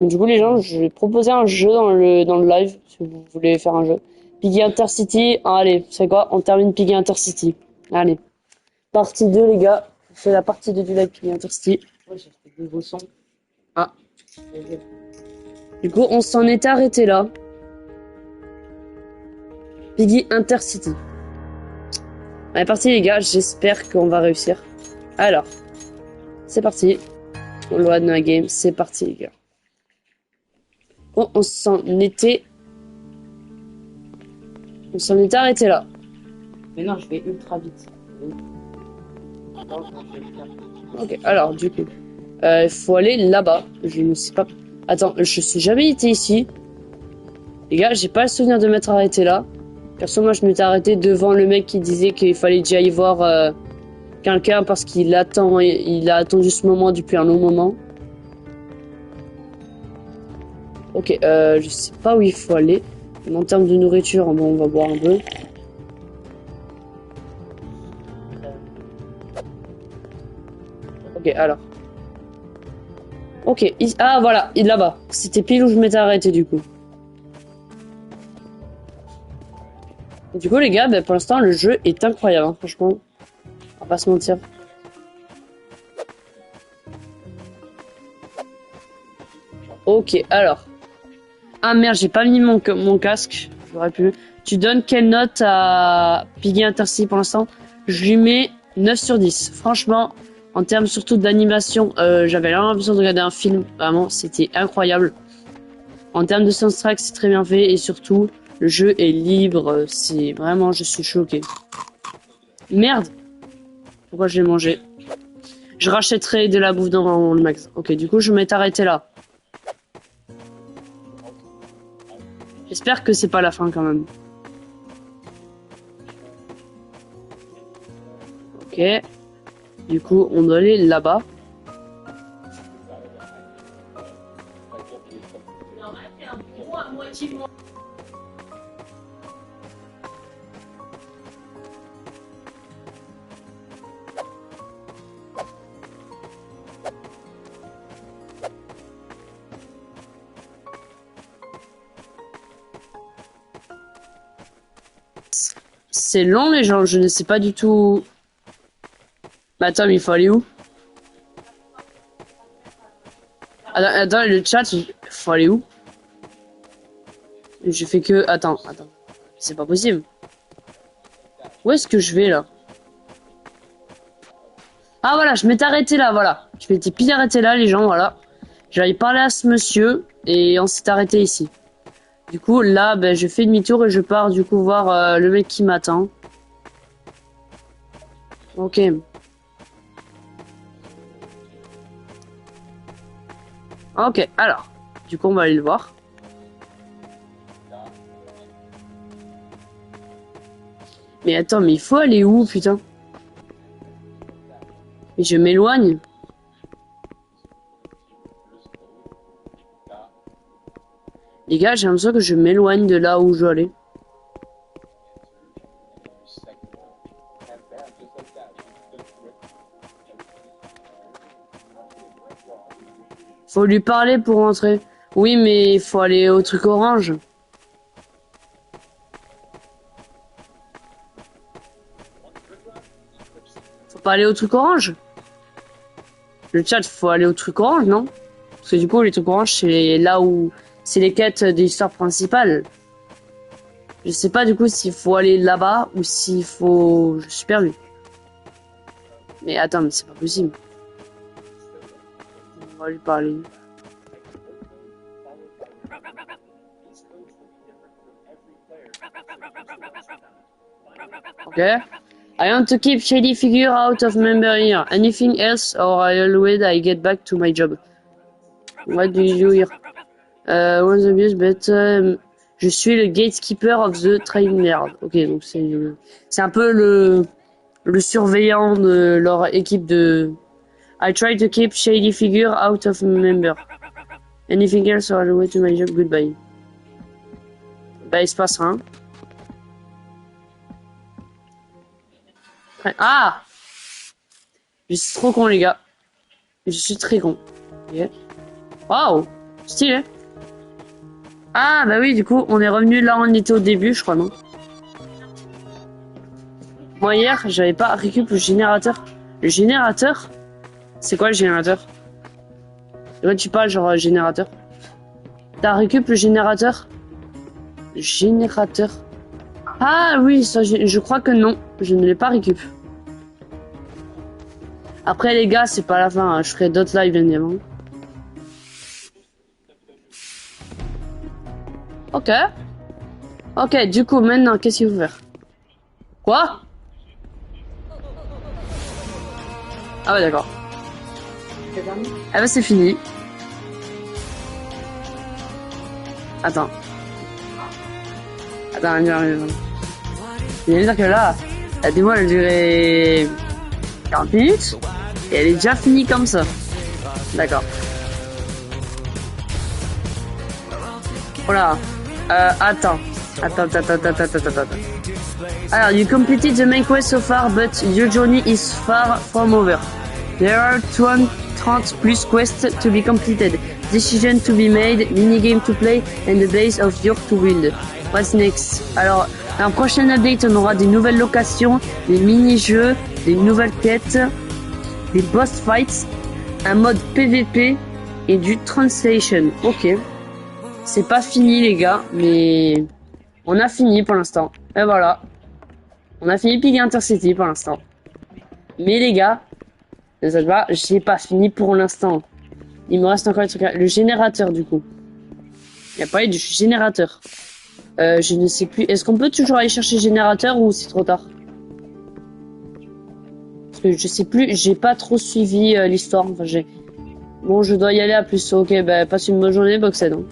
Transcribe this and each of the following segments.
Du coup, les gens, je vais proposer un jeu dans le live, si vous voulez faire un jeu. Piggy Intercity, allez, c'est quoi? On termine Piggy Intercity. Allez. Partie 2 les gars. C'est la partie 2 du live Piggy Intercity. Ouais, j'ai fait de nouveaux sons. Ah. Du coup, on s'en est arrêté là. Piggy Intercity. Allez, parti les gars, j'espère qu'on va réussir. Alors, c'est parti. On load ma game, c'est parti les gars. Bon, on s'en était arrêté là. Mais non, je vais ultra vite. Ok, alors du coup, il faut aller là-bas. Je ne sais pas. Attends, je suis jamais été ici. Les gars, j'ai pas le souvenir de m'être arrêté là. Perso, moi, je m'étais arrêté devant le mec qui disait qu'il fallait déjà y voir quelqu'un parce qu'il attend, il a attendu ce moment depuis un long moment. Ok, je sais pas où il faut aller. Mais en termes de nourriture, bon, on va boire un peu. Ok, alors. Ok, ah voilà, il là-bas. C'était pile où je m'étais arrêté du coup. Du coup, les gars, pour l'instant, le jeu est incroyable, hein, franchement. On va pas se mentir. Ok, alors. Ah merde, j'ai pas mis mon casque. J'aurais pu. Tu donnes quelle note à Piggy Intercity pour l'instant? Je lui mets 9 sur 10. Franchement, en termes surtout d'animation, j'avais l'impression de regarder un film. Vraiment, c'était incroyable. En termes de soundtrack, c'est très bien fait. Et surtout, le jeu est libre. C'est vraiment, je suis choqué. Merde! Pourquoi j'ai mangé? Je rachèterai de la bouffe dans le max. Ok, du coup, je m'étais arrêté là. J'espère que c'est pas la fin quand même. Ok. Du coup, on doit aller là-bas. C'est long les gens, je ne sais pas du tout. Mais attends, mais il faut aller où? Attends, le chat, il faut aller où? Je fais que... Attends. C'est pas possible. Où est-ce que je vais là? Ah voilà, je m'étais arrêté là, voilà. Je m'étais pile arrêté là, les gens, voilà. J'allais parler à ce monsieur et on s'est arrêté ici. Du coup, là, je fais demi-tour et je pars du coup voir le mec qui m'attend. Ok. Ok, alors. Du coup, on va aller le voir. Mais attends, mais il faut aller où, putain? Mais je m'éloigne. Les gars, j'ai l'impression que je m'éloigne de là où je dois aller. Faut lui parler pour rentrer. Oui, mais il faut aller au truc orange. Faut pas aller au truc orange. Le chat, faut aller au truc orange, non? Parce que du coup, les trucs orange, c'est là où... C'est les quêtes de l'histoire principale. Je sais pas du coup s'il faut aller là-bas ou s'il faut... Je suis perdu. Mais attends, mais c'est pas possible. On va lui parler. Ok. I want to keep shady figure out of member here. Anything else or I get back to my job. What do you do here? Once abuse, but je suis le gatekeeper of the trainer. Ok, donc c'est un peu le surveillant de leur équipe de. I try to keep shady figure out of member. Anything else or the way to my job? Goodbye. Bah il se passe rien. Ah! Je suis trop con les gars. Je suis très con. Ok. Waouh! Stylé. Ah, bah oui, du coup, on est revenu là où on était au début, je crois, non? Moi, hier, j'avais pas récup le générateur. Le générateur? C'est quoi le générateur? De quoi tu parles, genre générateur? T'as récup le générateur? Le générateur? Ah oui, ça, je crois que non. Je ne l'ai pas récup. Après, les gars, c'est pas la fin. Hein. Je ferai d'autres lives, bien évidemment. Ok. Ok, du coup, maintenant, qu'est-ce qu'il faut faire? Quoi? Ah ouais, d'accord. Ah bah, c'est fini. Attends. Attends, il vient de dire que là, la démo, elle a duré 40 minutes. Et elle est déjà finie comme ça. D'accord. Voilà. Attends. Alors, you completed the main quest so far, but your journey is far from over. There are 30 plus quests to be completed, decision to be made, minigame to play, and the base of your to build. What's next? Alors, un prochain update, on aura des nouvelles locations, des mini-jeux, des nouvelles quêtes, des boss fights, un mode PVP et du translation. Ok. C'est pas fini les gars, mais on a fini pour l'instant. Et voilà. On a fini Pig Intercity pour l'instant. Mais les gars, ne savez pas, j'ai pas fini pour l'instant. Il me reste encore le truc. Le générateur du coup. Il a parlé du générateur. Je ne sais plus. Est-ce qu'on peut toujours aller chercher le générateur ou c'est trop tard? Parce que je sais plus, j'ai pas trop suivi l'histoire. Enfin, bon, je dois y aller à plus. Ok, bah passe une bonne journée, Boxed. Hein.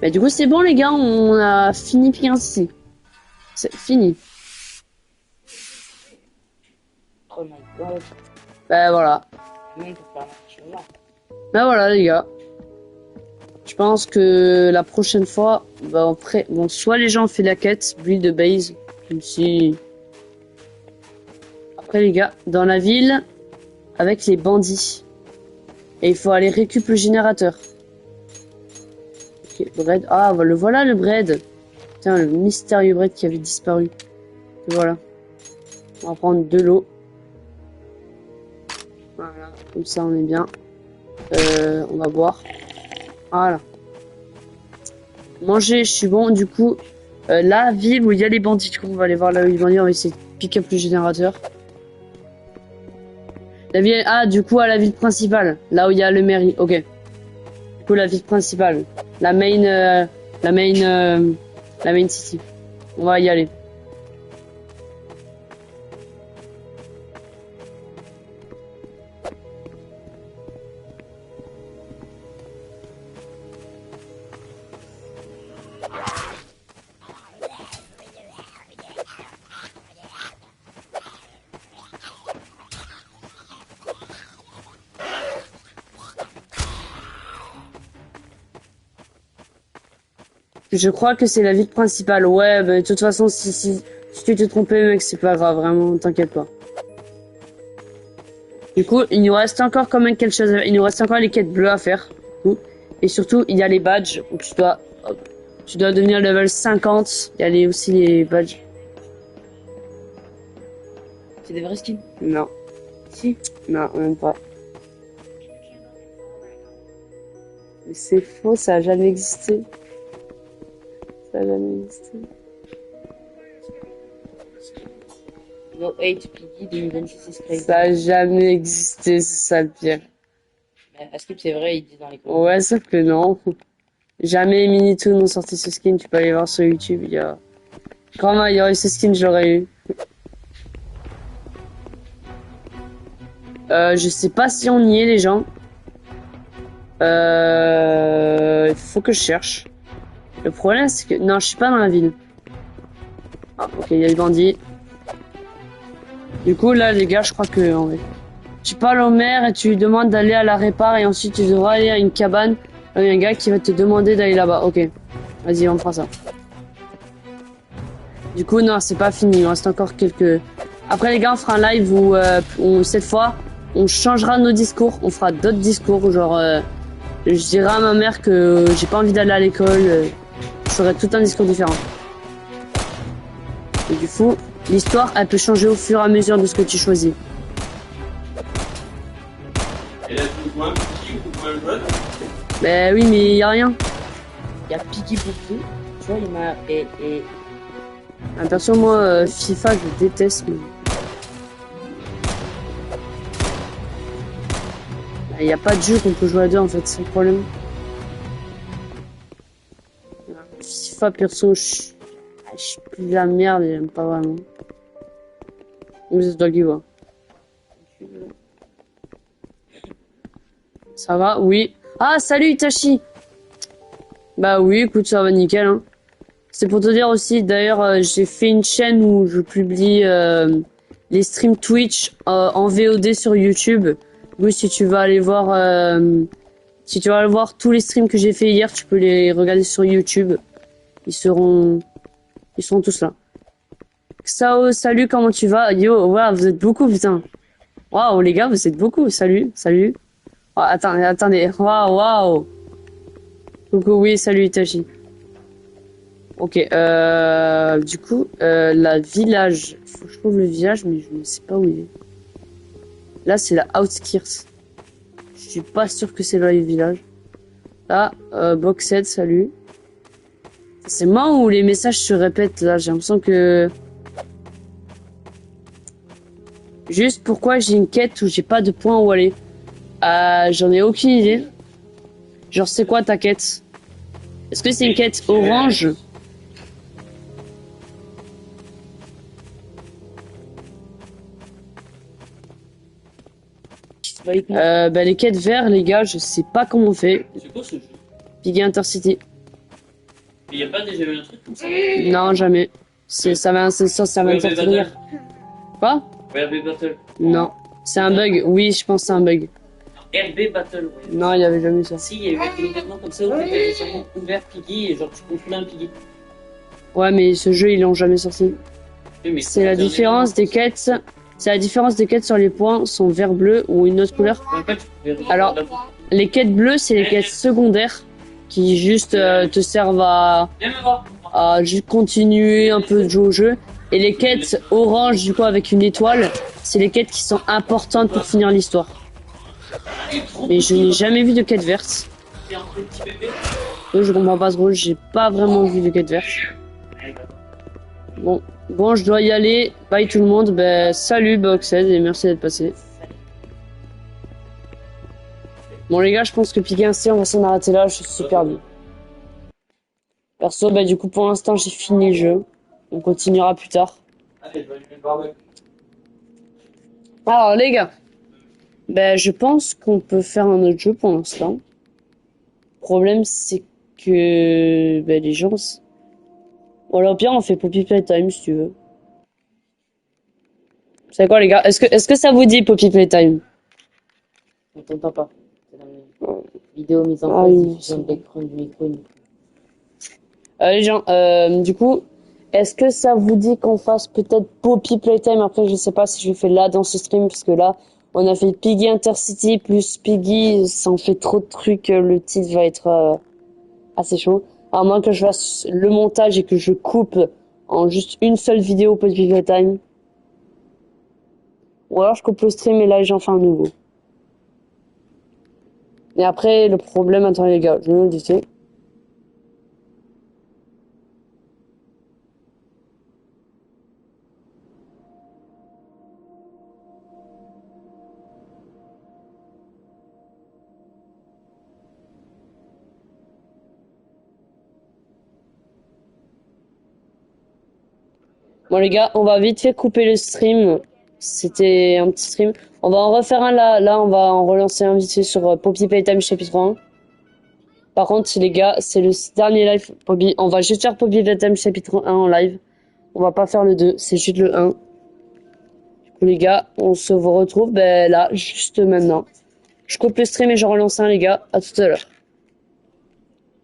Bah du coup c'est bon les gars, on a fini Pig Intercity. C'est fini. Oh my god. Bah voilà. Bah voilà les gars. Je pense que la prochaine fois, bah après, bon, soit les gens ont fait la quête, build de base, même si... Après les gars, dans la ville, avec les bandits. Et il faut aller récupérer le générateur. Ok, bread. Ah, le voilà le bread. Putain, le mystérieux bread qui avait disparu. Et voilà. On va prendre de l'eau. Voilà, comme ça on est bien. On va boire. Voilà. Manger, je suis bon. Du coup, la ville où il y a les bandits. Du coup, on va aller voir là où il y a les bandits. On va essayer de pick up le générateur. La ville... Ah, du coup, à la ville principale. Là où il y a le mairie. Ok. Du coup, la ville principale. La main city. On va y aller. Je crois que c'est la ville principale. Ouais, bah, de toute façon, si tu t'es trompé, mec, c'est pas grave, vraiment, t'inquiète pas. Du coup, il nous reste encore quand même quelque chose. Il nous reste encore les quêtes bleues à faire. Et surtout, il y a les badges où tu dois devenir level 50. Il y a aussi les badges. C'est des vrais skins? Non. Si. Non, même pas. Mais c'est faux, ça a jamais existé. Ça a jamais existé. No 8 Piggy 2026 is crazy. Ça a jamais existé, c'est ça le pire. Mais est-ce que c'est vrai, ils disent dans les commentaires? Ouais, sauf que non. Jamais Minitoon n'ont sorti ce skin, tu peux aller voir sur YouTube, il y a... Vraiment, il y aurait eu ce skin, je l'aurais eu. Je sais pas si on y est, les gens. Il faut que je cherche. Le problème, c'est que... Non, je suis pas dans la ville. Ah, ok, il y a les bandits. Du coup, là, les gars, je crois que... En vrai, tu parles au maire et tu lui demandes d'aller à la répare et ensuite tu devras aller à une cabane. Là, il y a un gars qui va te demander d'aller là-bas. Ok, vas-y, on fera ça. Du coup, non, c'est pas fini. Il reste encore quelques... Après, les gars, on fera un live où cette fois, on changera nos discours, on fera d'autres discours, genre je dirai à ma mère que j'ai pas envie d'aller à l'école, je ferai tout un discours différent. Et du coup, l'histoire, elle peut changer au fur et à mesure de ce que tu choisis. Et là, tu vois un petit ou un jaune? Ben oui, mais y a rien. Il y a Piggy pour tout. Tu vois, il m'a. Et... Perso, moi, FIFA, je déteste. Mais... il n'y a pas de jeu qu'on peut jouer à deux, en fait, c'est le problème. FIFA, perso, je suis plus de la merde, j'aime pas vraiment. Vous êtes toi qui vois. Ça va? Oui. Ah, salut Itachi! Bah oui, écoute, ça va nickel, hein. C'est pour te dire aussi, d'ailleurs, j'ai fait une chaîne où je publie les streams Twitch en VOD sur YouTube. Oui, si tu vas aller voir, tous les streams que j'ai fait hier, tu peux les regarder sur YouTube. Ils seront tous là. Sao, salut, comment tu vas? Yo, waouh, vous êtes beaucoup, putain. Waouh, les gars, vous êtes beaucoup. Salut, salut. Oh, attendez. Waouh, waouh. Coucou, oui, salut Itachi. Ok, du coup, la village. Faut que je trouve le village, mais je ne sais pas où il est. Là, c'est la outskirts. Je suis pas sûr que c'est là le village. Là, Boxhead, salut. C'est moi où les messages se répètent, là. J'ai l'impression que... Juste pourquoi j'ai une quête où j'ai pas de point où aller. J'en ai aucune idée. Genre, c'est quoi ta quête? Est-ce que c'est une quête orange? Bah, les quêtes verts, les gars, je sais pas comment on fait. C'est quoi ce jeu? Piggy Intercity. Il n'y a pas déjà eu un truc comme ça? Non, jamais. Ça vient de sortir. Quoi? RB Battle. Non. C'est un bug. Oui, je pense que c'est un bug. RB Battle, ouais. Non, il y avait jamais eu ça. Si, il y a eu un événement comme ça où t'avais seulement ouvert Piggy et genre tu contrôlais un Piggy. Ouais, mais ce jeu, ils l'ont jamais sorti. Oui, mais C'est la différence des quêtes. C'est la différence des quêtes sur les points sont vert bleu ou une autre couleur. En fait, tu pouvais Alors, les quêtes bleues, c'est les quêtes secondaires qui juste te servent Viens me voir. à juste continuer un peu de jouer au jeu. Et les quêtes orange, du coup, avec une étoile, c'est les quêtes qui sont importantes pour finir l'histoire. Mais je n'ai jamais vu de quête verte. T'es un petit bébé. Je comprends pas ce rôle, j'ai pas vraiment vu de quête verte. Bon, je dois y aller. Bye tout le monde. Ben, salut Boxhead et merci d'être passé. Bon les gars, je pense que Piggy Inc, on va s'en arrêter là, je suis super bien. Perso, bah du coup pour l'instant j'ai fini le jeu. On continuera plus tard. Allez, je vais allumer le barbecue. Alors les gars, ben je pense qu'on peut faire un autre jeu pour l'instant. Le problème c'est que ben, les gens... Voilà, au pire on fait Poppy Playtime si tu veux. Vous savez quoi les gars, est-ce que ça vous dit Poppy Playtime? On t'entend pas. C'est dans les vidéos mises en Ah place, oui, diffusion de l'écran du micro. Les gens, du coup, est-ce que ça vous dit qu'on fasse peut-être Poppy Playtime? Après, je sais pas si je le fais là dans ce stream, parce que là, on a fait Piggy Intercity plus Piggy, ça en fait trop de trucs, le titre va être assez chaud. À moins que je fasse le montage et que je coupe en juste une seule vidéo Poppy Playtime. Ou alors je coupe le stream et là j'en fais un nouveau. Et après, le problème, attendez les gars, je vais vous le dire. Bon les gars, on va vite fait couper le stream. C'était un petit stream. On va en refaire un là. Là, on va en relancer un vite fait sur Poppy Playtime chapitre 1. Par contre, les gars, c'est le dernier live Poppy. On va juste faire Poppy Playtime chapitre 1 en live. On va pas faire le 2, c'est juste le 1. Du coup les gars, on se retrouve là, juste maintenant. Je coupe le stream et je relance un les gars. À tout à l'heure.